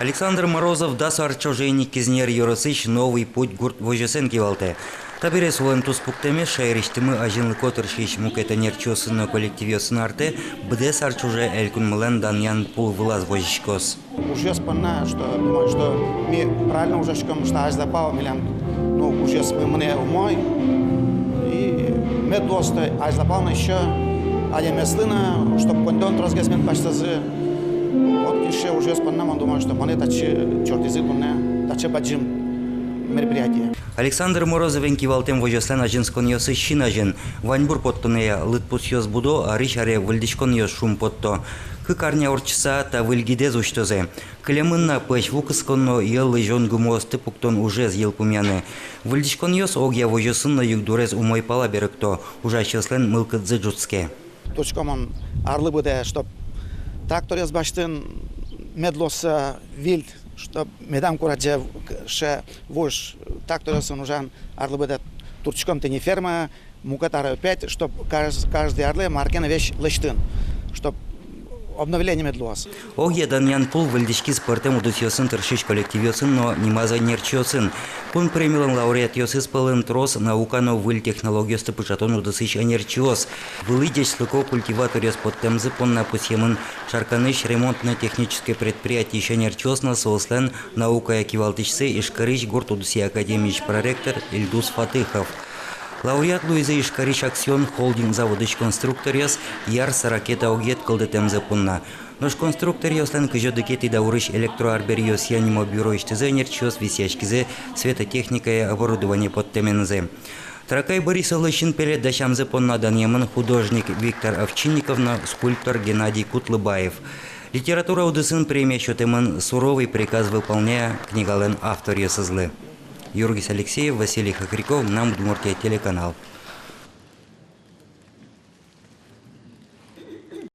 Александр Морозов дасу арчожейник кизнер Yorosыч новый путь гурт вожесен кивалте. Табере суан туспуктеме шайриштимы ажинлы котыршиш мукета нерчосыны коллективиосын арте бдес арчуже элькун мылен даньян пул вылаз вожишкос. Уже спonna, что думаю, что мы правильно уже что аж запал милям, ну уже мне умой и мы доста аж запал еще, а я myslина, чтобы кондон трозгесмен паштазы. Вот еще уже спonna, man думаю, что мне тачи чертизы кунне, тачи баджим мероприятие. Александр Морозовен кивалтем вожеслен ажинскон йосы шин ажин. Ваньбур поттонея лытпус йос будо, а ришаре выльдишкон йос шум потто. Кыкарня орчса та выльгиде зуштозе. Клемынна пэш вукысконно еллы жон гумосты пуктон уже зъел пумяны. Выльдишкон йос огья вожесынно югдурез умой пала беректо. Ужащеслен мылкыдзы джутске. Точкомон арлы буде, чтоб трактор язбаштын медлоса вильд, чтоб медам курадже ше вож трактор ясын ужан арлы буде турчком ты не ферма, мукатары опять, чтоб каждый арлы маркена вещь лыштын, чтоб обновление медлос. Огья даньян пул выльдишки спортем удусьосын тыршиш коллективиосын, но немаза нерчиосын. Пун премилан лауреат йосыз пылын трос наукано выль технологиосты пышатон удусыш энерчиоз. Вылыдеч слыко культиваториос подтемзы понна пусьемын шарканыш ремонтно-техническое предприятие энерчиоз на соуслен наука экивалтычсы ишкарыш гурт удуси академич проректор Ильдус Фатыхов. Лауреат Луиза Ишкариш Аксион холдинг заводыш конструкториос ярса ракета огет кылдетемзе пунна. Нож конструкториослен кыжодыкети даурыш электроарбериос янимо бюро иштезенерчиос висячкизе светотехника и оборудование подтемензе. Тракай Борисовлы шинпеле дащамзе понна даньямын художник Виктор Овчинниковна, скульптор Геннадий Кутлыбаев. Литература удысын премия счетымын суровый приказ выполняя книгален автор ясызлы. Юргис Алексеев, Василий Хакряков, нам Удмуртия телеканал.